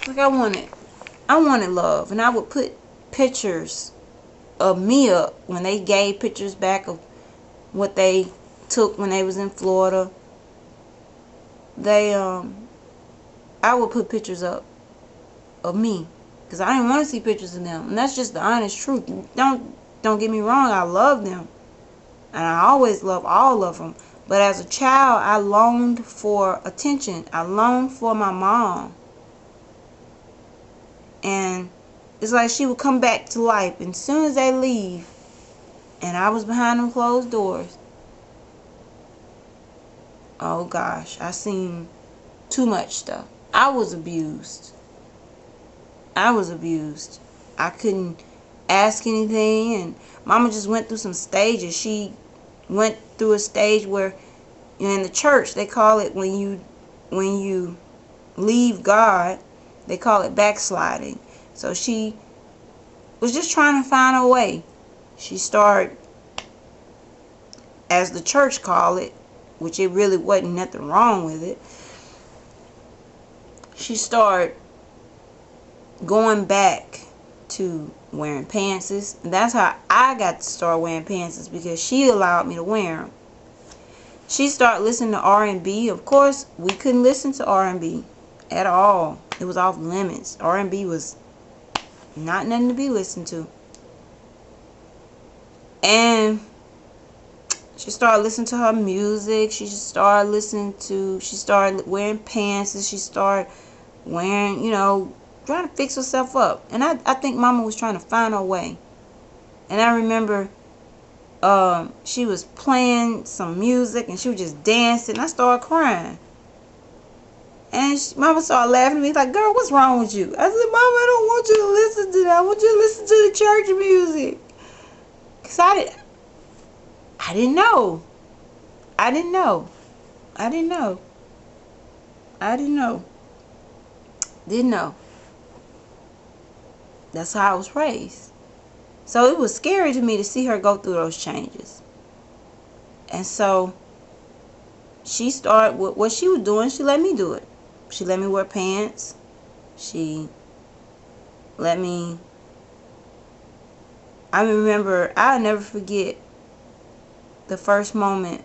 Like I wanted love, and I would put pictures of me up when they gave pictures back of what they took when they was in Florida. They I would put pictures up of me because I didn't want to see pictures of them, and that's just the honest truth. Don't get me wrong, I love them, and I always love all of them. But as a child, I longed for attention. I longed for my mom, and it's like she would come back to life, and as soon as they leave, and I was behind them closed doors. Oh gosh, I seen too much stuff. I was abused. I was abused. I couldn't ask anything, and Mama just went through some stages. She went through a stage where, you know, in the church they call it when you leave God, they call it backsliding. So she was just trying to find a way. She started, as the church called it, which it really wasn't nothing wrong with it, she started going back to wearing pantses. And that's how I got to start wearing pantses, because she allowed me to wear them. She started listening to R&B. Of course, we couldn't listen to R&B at all. It was off limits. R&B was not nothing to be listened to. And she started listening to her music. She started wearing pants. She started wearing, you know, trying to fix herself up. And I think Mama was trying to find her way. And I remember she was playing some music and she was just dancing. I started crying. And Mama started laughing at me like, girl, what's wrong with you? I said, Mama, I don't want you to listen to that. I want you to listen to the church music. Because I didn't know. I didn't know. I didn't know. I didn't know. Didn't know. That's how I was raised. So it was scary to me to see her go through those changes. And so she started with what she was doing. She let me do it. She let me wear pants. She let me... I remember, I'll never forget the first moment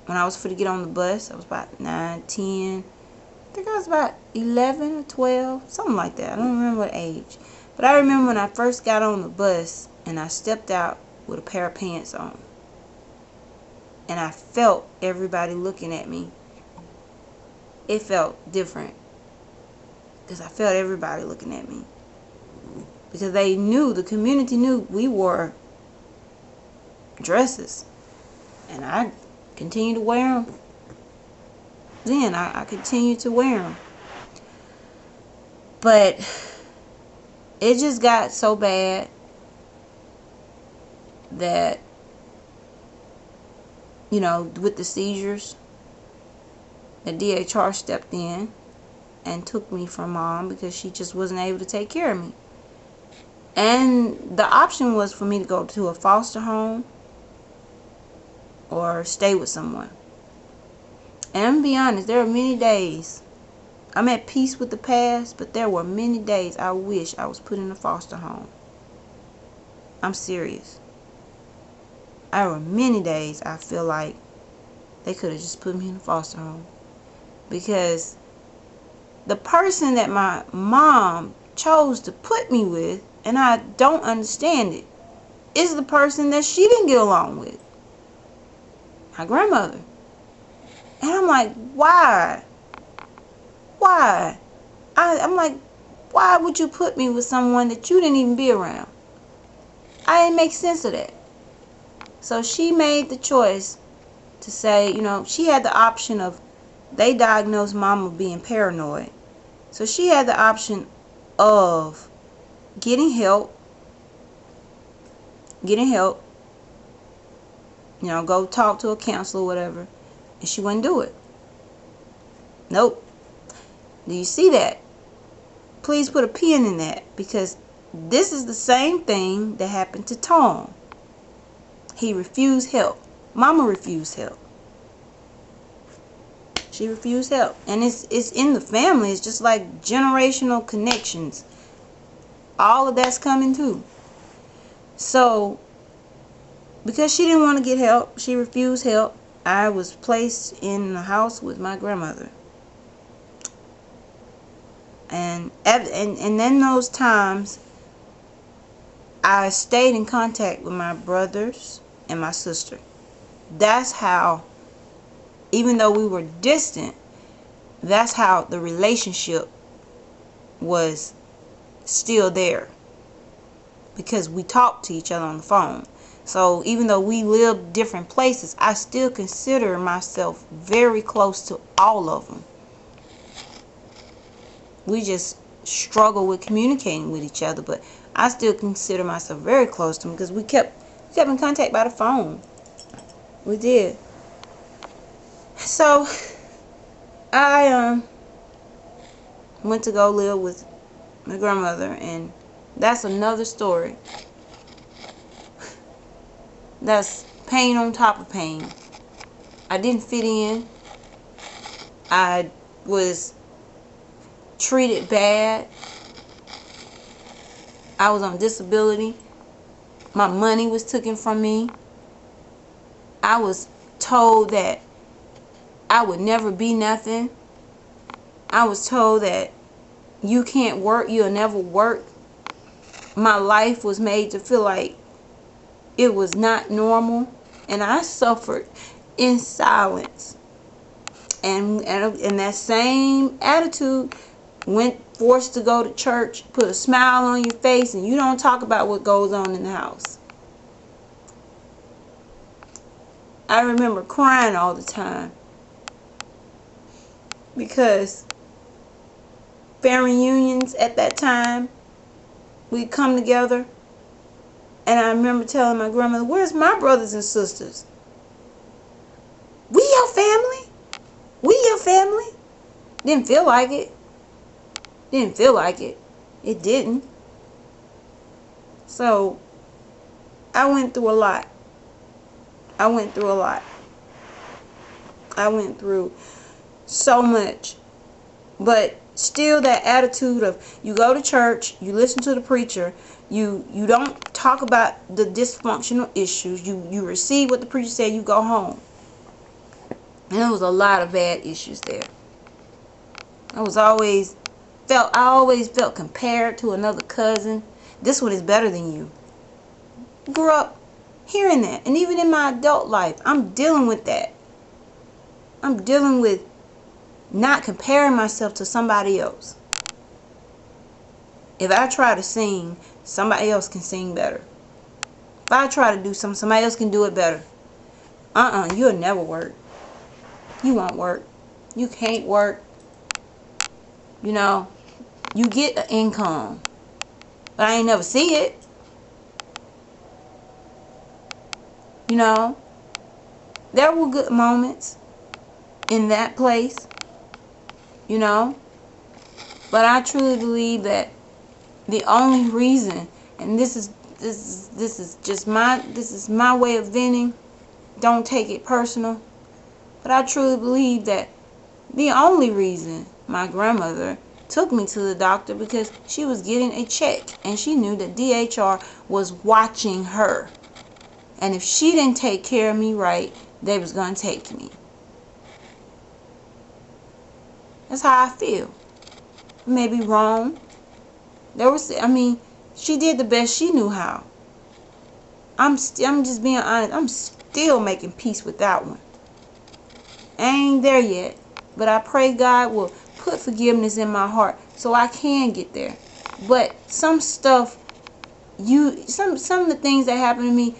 when I was fit to get on the bus. I was about 9, 10. I think I was about 11 or 12, something like that. I don't remember what age. But I remember when I first got on the bus and I stepped out with a pair of pants on. And I felt everybody looking at me. It felt different. Because I felt everybody looking at me. Because they knew, the community knew we wore dresses. And I continued to wear them. Then I continued to wear them. But it just got so bad that, you know, with the seizures, the DHR stepped in and took me from Mom because she just wasn't able to take care of me. And the option was for me to go to a foster home or stay with someone. And I'm going to be honest, there are many days I'm at peace with the past, but there were many days I wish I was put in a foster home. I'm serious. There were many days I feel like they could have just put me in a foster home. Because the person that my mom chose to put me with, and I don't understand it, is the person that she didn't get along with. My grandmother. And I'm like, why? Why? I'm like, why would you put me with someone that you didn't even be around? I didn't make sense of that. So she made the choice to say, you know, she had the option of, they diagnosed Mama being paranoid. So she had the option of getting help, you know, go talk to a counselor or whatever, and she wouldn't do it. Nope. Do you see that? Please put a pin in that, because this is the same thing that happened to Tom. He refused help. Mama refused help. She refused help. And it's in the family. It's just like generational connections. All of that's coming too. So, because she didn't want to get help, she refused help, I was placed in the house with my grandmother. And in those times, I stayed in contact with my brothers and my sister. That's how, even though we were distant, that's how the relationship was still there. Because we talked to each other on the phone. So even though we lived different places, I still consider myself very close to all of them. We just struggle with communicating with each other, but I still consider myself very close to them because we kept in contact by the phone. We did. So I went to go live with my grandmother, and that's another story. That's pain on top of pain. I didn't fit in. I was treated bad. I was on disability. My money was taken from me. I was told that I would never be nothing. I was told that you can't work, you'll never work. My life was made to feel like it was not normal, and I suffered in silence. And that same attitude, went forced to go to church, put a smile on your face, and you don't talk about what goes on in the house. I remember crying all the time because family reunions at that time, we'd come together, and I remember telling my grandmother, "Where's my brothers and sisters? We your family? We your family?" Didn't feel like it. Didn't feel like it. It didn't. So I went through a lot. I went through a lot. I went through so much. But still that attitude of, you go to church, you listen to the preacher, you don't talk about the dysfunctional issues, you receive what the preacher said, you go home. And there was a lot of bad issues there. I always felt compared to another cousin. This one is better than you. Grew up hearing that. And even in my adult life, I'm dealing with that. I'm dealing with not comparing myself to somebody else. If I try to sing, somebody else can sing better. If I try to do something, somebody else can do it better. You'll never work. You won't work. You can't work. You know, you get an income, but I ain't never see it. You know, there were good moments in that place, you know, but I truly believe that the only reason, and this is my way of venting, don't take it personal, but I truly believe that the only reason my grandmother took me to the doctor because she was getting a check and she knew that DHR was watching her, and if she didn't take care of me right, they was gonna take me. That's how I feel. I may be wrong. She did the best she knew how. I'm just being honest. I'm still making peace with that one. I ain't there yet, but I pray God will put forgiveness in my heart so I can get there. But some stuff, some of the things that happened to me,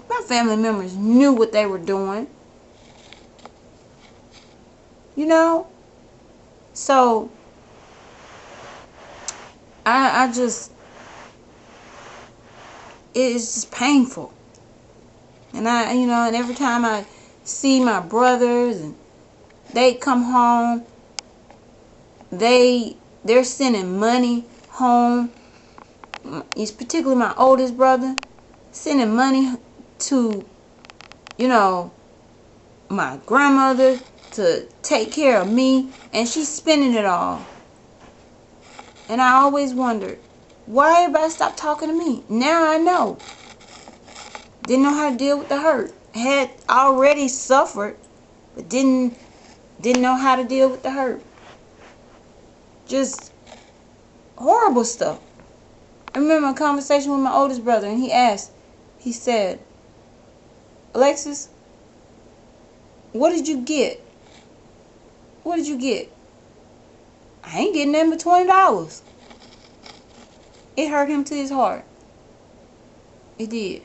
my family members knew what they were doing. You know? So it's just painful. And and every time I see my brothers and they come home, they're sending money home. It's particularly my oldest brother, sending money to, my grandmother, to take care of me, and she's spending it all. And I always wondered, why everybody stopped talking to me? Now I know. Didn't know how to deal with the hurt. Had already suffered, but didn't know how to deal with the hurt. Just horrible stuff. I remember a conversation with my oldest brother, and he said, Alexis, what did you get? What did you get? I ain't getting nothing but $20. It hurt him to his heart. It did.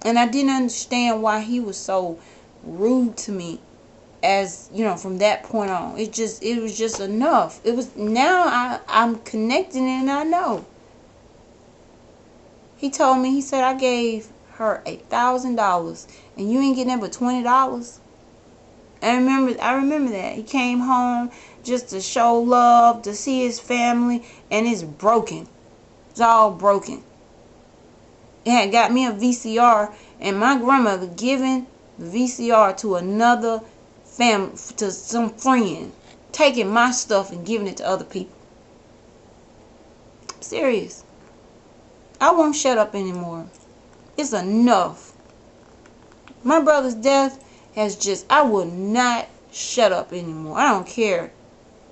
And I didn't understand why he was so rude to me, as you know, from that point on. It was just enough. It was, now I'm connecting and I know. He told me, he said, I gave her $1,000 and you ain't getting that but $20. I remember that. He came home just to show love, to see his family, and it's broken. It's all broken. It had got me a VCR, and my grandmother giving the VCR to another family, to some friend, taking my stuff and giving it to other people. I'm serious. I won't shut up anymore. It's enough. My brother's death has just, I will not shut up anymore. I don't care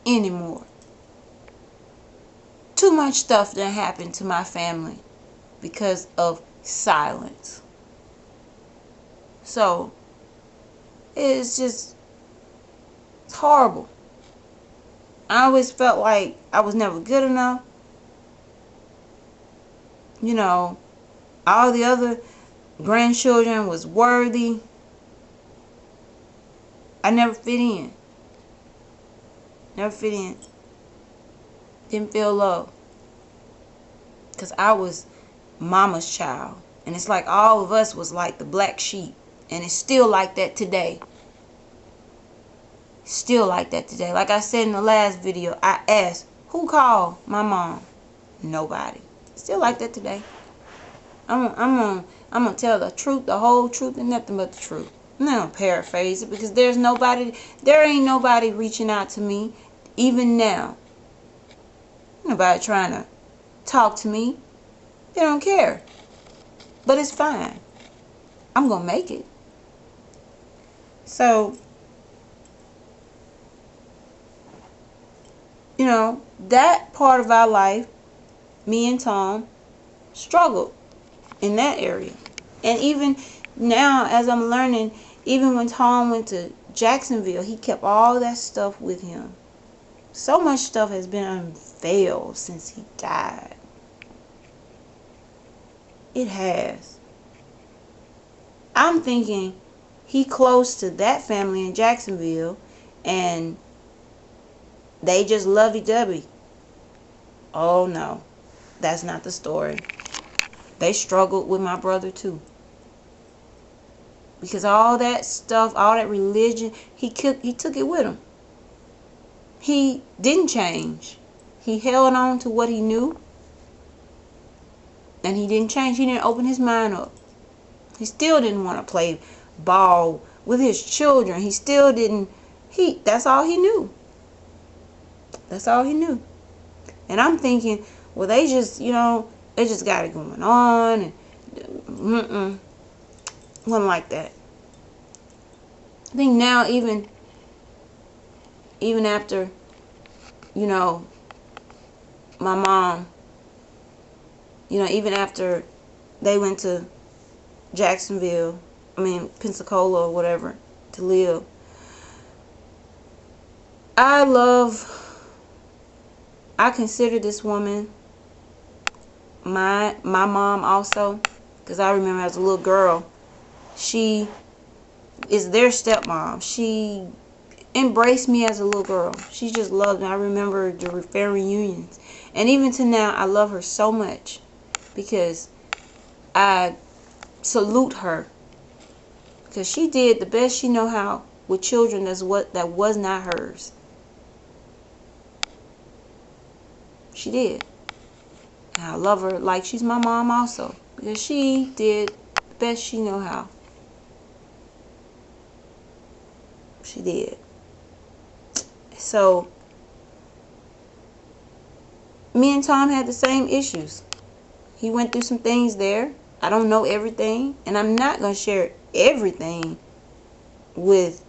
anymore. Too much stuff that happened to my family because of silence. So it's horrible. I always felt like I was never good enough. You know, all the other grandchildren was worthy. I never fit in. Never fit in. Didn't feel love. Because I was mama's child. And it's like all of us was like the black sheep. And it's still like that today. Still like that today. Like I said in the last video, I asked, who called my mom? Nobody. Still like that today. I'm gonna tell the truth, the whole truth, and nothing but the truth. I'm not gonna paraphrase it, because there ain't nobody reaching out to me, even now. Nobody trying to talk to me. They don't care. But it's fine. I'm gonna make it. So, you know, that part of our life, me and Tom struggled in that area. And even now, as I'm learning, even when Tom went to Jacksonville, he kept all that stuff with him. So much stuff has been unveiled since he died. It has. I'm thinking he close to that family in Jacksonville and they just lovey-dovey. Oh no, that's not the story. They struggled with my brother too. Because all that stuff, all that religion, he took it with him. He didn't change. He held on to what he knew. And he didn't change. He didn't open his mind up. He still didn't want to play ball with his children. He still didn't. That's all he knew. That's all he knew. And I'm thinking, well, they just, you know, they just got it going on. And wasn't like that. I think now, even after, you know, my mom, you know, even after they went to Jacksonville, Pensacola or whatever, to live, I consider this woman my mom also, because I remember as a little girl, she is their stepmom. She embraced me as a little girl. She just loved me. I remember the family reunions. And even to now, I love her so much because I salute her. Because she did the best she know how with children that was not hers. She did. And I love her like she's my mom also. Because she did the best she know how. She did. So me and Tom had the same issues. He went through some things there. I don't know everything, and I'm not going to share everything with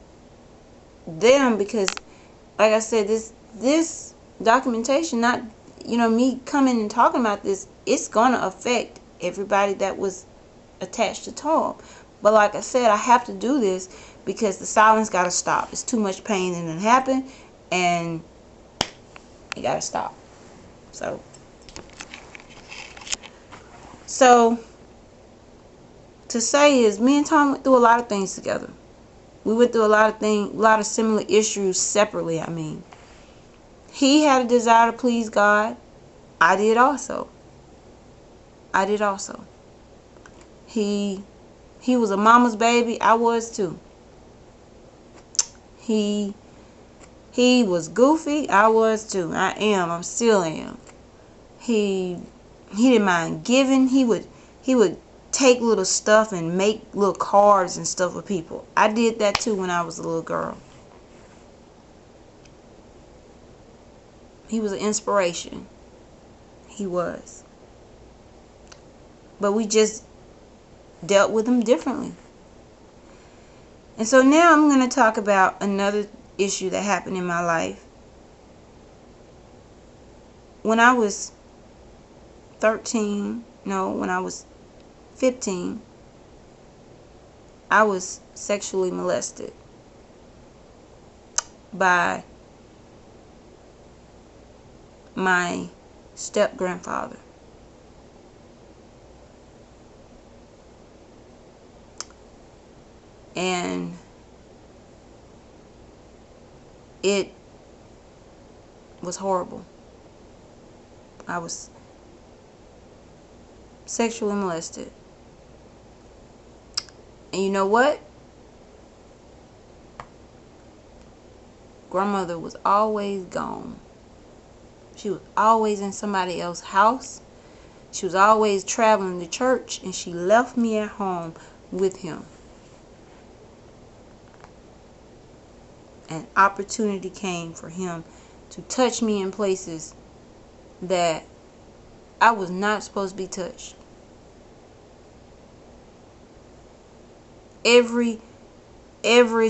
them because, like I said, this documentation, not, me coming and talking about this, it's going to affect everybody that was attached to Tom. But like I said, I have to do this because the silence got to stop. It's too much pain and it happened, and it got to stop. So to say is, me and Tom went through a lot of things together. We went through a lot of similar issues separately. I mean, he had a desire to please God. I did also. He was a mama's baby. I was too. He was goofy. I was too. I am. I still am. He didn't mind giving. He would take little stuff and make little cards and stuff for people. I did that too when I was a little girl. He was an inspiration. He was. But we just dealt with him differently. And so now I'm going to talk about another issue that happened in my life. When I was 15, I was sexually molested by my step-grandfather. And it was horrible. I was sexually molested. And you know what? Grandmother was always gone. She was always in somebody else's house. She was always traveling to church, and she left me at home with him. An opportunity came for him to touch me in places that I was not supposed to be touched. Every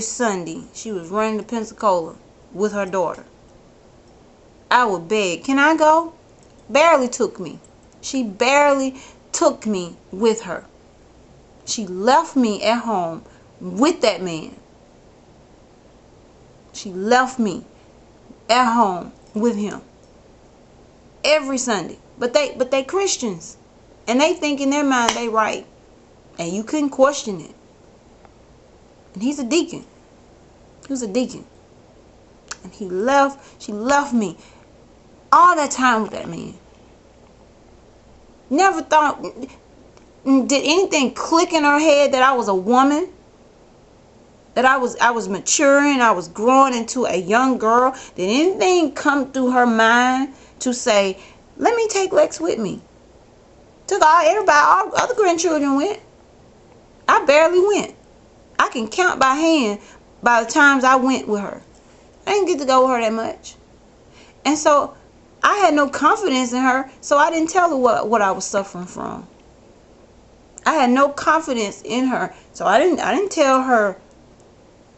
Sunday, she was running to Pensacola with her daughter. I would beg, can I go? Barely took me. She barely took me with her. She left me at home with that man. She left me at home with him every Sunday. But they Christians, and they think in their mind they right, and you couldn't question it. And he's a deacon. He was a deacon, and she left me all that time with that man. Never thought, did anything click in her head that I was a woman? That I was maturing, I was growing into a young girl? Did anything come through her mind to say, let me take Lex with me? Took all other grandchildren went. I barely went. I can count by hand by the times I went with her. I didn't get to go with her that much. And so I had no confidence in her, so I didn't tell her what I was suffering from. I had no confidence in her, so I didn't tell her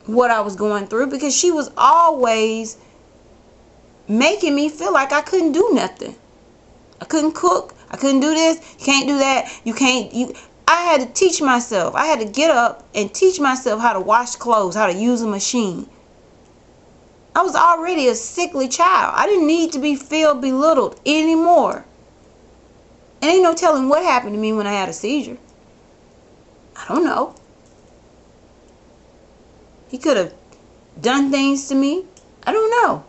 what I was going through, because she was always making me feel like I couldn't do nothing. I couldn't cook. I couldn't do this. You can't do that. I had to teach myself. I had to get up and teach myself how to wash clothes, how to use a machine. I was already a sickly child. I didn't need to be belittled anymore. And ain't no telling what happened to me when I had a seizure. I don't know. He could have done things to me. I don't know.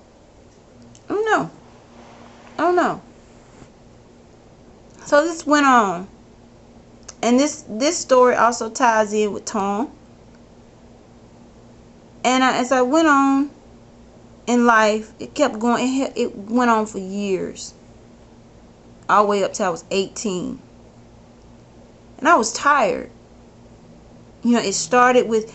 So this went on. And this story also ties in with Tom. And as I went on in life, it kept going. It went on for years. All the way up till I was 18. And I was tired. It started with